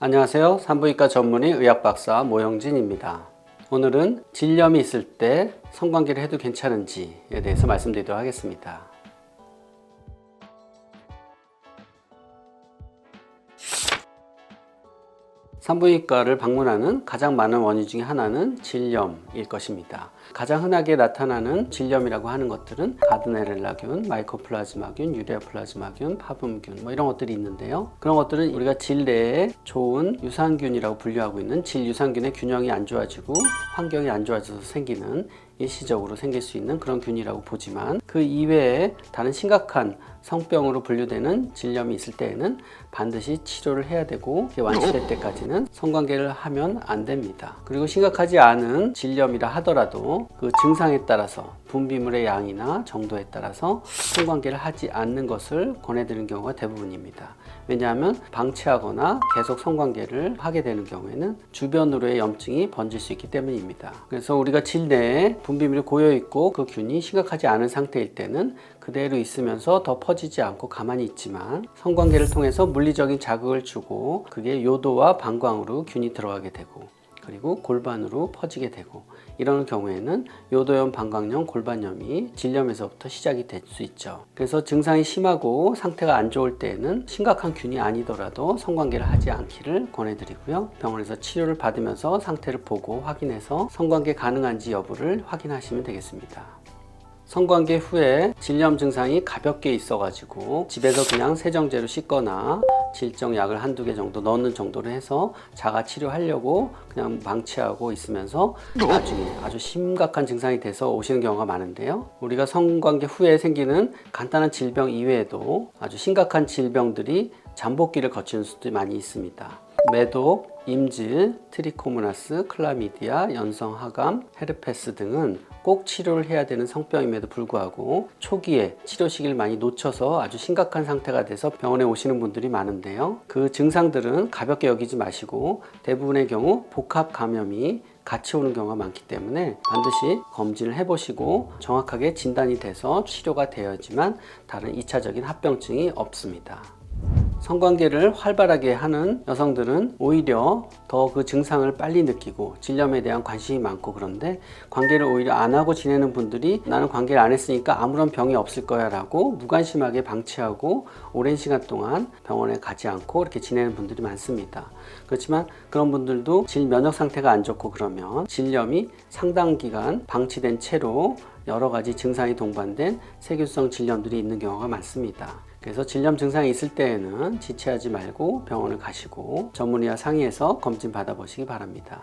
안녕하세요. 산부인과 전문의 의학박사 모형진입니다. 오늘은 질염이 있을 때 성관계를 해도 괜찮은지에 대해서 말씀드리도록 하겠습니다. 산부인과를 방문하는 가장 많은 원인 중에 하나는 질염일 것입니다. 가장 흔하게 나타나는 질염이라고 하는 것들은 가드네렐라균, 마이코플라즈마균, 유레아플라즈마균, 파뵼균 이런 것들이 있는데요. 그런 것들은 우리가 질 내에 좋은 유산균이라고 분류하고 있는 질 유산균의 균형이 안 좋아지고 환경이 안 좋아져서 생기는 일시적으로 생길 수 있는 그런 균이라고 보지만 그 이외에 다른 심각한 성병으로 분류되는 질염이 있을 때에는 반드시 치료를 해야 되고 완치될 때까지는 성관계를 하면 안 됩니다. 그리고 심각하지 않은 질염이라 하더라도 그 증상에 따라서 분비물의 양이나 정도에 따라서 성관계를 하지 않는 것을 권해드리는 경우가 대부분입니다. 왜냐하면 방치하거나 계속 성관계를 하게 되는 경우에는 주변으로의 염증이 번질 수 있기 때문입니다. 그래서 우리가 질 내에 분비물이 고여있고 그 균이 심각하지 않은 상태일 때는 그대로 있으면서 더 퍼지지 않고 가만히 있지만 성관계를 통해서 물리적인 자극을 주고 그게 요도와 방광으로 균이 들어가게 되고 그리고 골반으로 퍼지게 되고 이런 경우에는 요도염, 방광염, 골반염이 질염에서부터 시작이 될 수 있죠. 그래서 증상이 심하고 상태가 안 좋을 때에는 심각한 균이 아니더라도 성관계를 하지 않기를 권해드리고요. 병원에서 치료를 받으면서 상태를 보고 확인해서 성관계 가능한지 여부를 확인하시면 되겠습니다. 성관계 후에 질염 증상이 가볍게 있어가지고 집에서 그냥 세정제로 씻거나 질정 약을 한두 개 정도 넣는 정도로 해서 자가 치료하려고 그냥 방치하고 있으면서 나중에 아주 심각한 증상이 돼서 오시는 경우가 많은데요. 우리가 성관계 후에 생기는 간단한 질병 이외에도 아주 심각한 질병들이 잠복기를 거치는 수도 많이 있습니다. 매독, 임질, 트리코모나스, 클라미디아, 연성하감, 헤르페스 등은 꼭 치료를 해야 되는 성병임에도 불구하고 초기에 치료 시기를 많이 놓쳐서 아주 심각한 상태가 돼서 병원에 오시는 분들이 많은데요. 그 증상들은 가볍게 여기지 마시고 대부분의 경우 복합 감염이 같이 오는 경우가 많기 때문에 반드시 검진을 해보시고 정확하게 진단이 돼서 치료가 되어야지만 다른 2차적인 합병증이 없습니다. 성관계를 활발하게 하는 여성들은 오히려 더 그 증상을 빨리 느끼고 질염에 대한 관심이 많고 그런데 관계를 오히려 안 하고 지내는 분들이 나는 관계를 안 했으니까 아무런 병이 없을 거야 라고 무관심하게 방치하고 오랜 시간 동안 병원에 가지 않고 이렇게 지내는 분들이 많습니다. 그렇지만 그런 분들도 질 면역 상태가 안 좋고 그러면 질염이 상당 기간 방치된 채로 여러 가지 증상이 동반된 세균성 질염들이 있는 경우가 많습니다. 그래서 질염 증상이 있을 때에는 지체하지 말고 병원을 가시고 전문의와 상의해서 검진 받아보시기 바랍니다.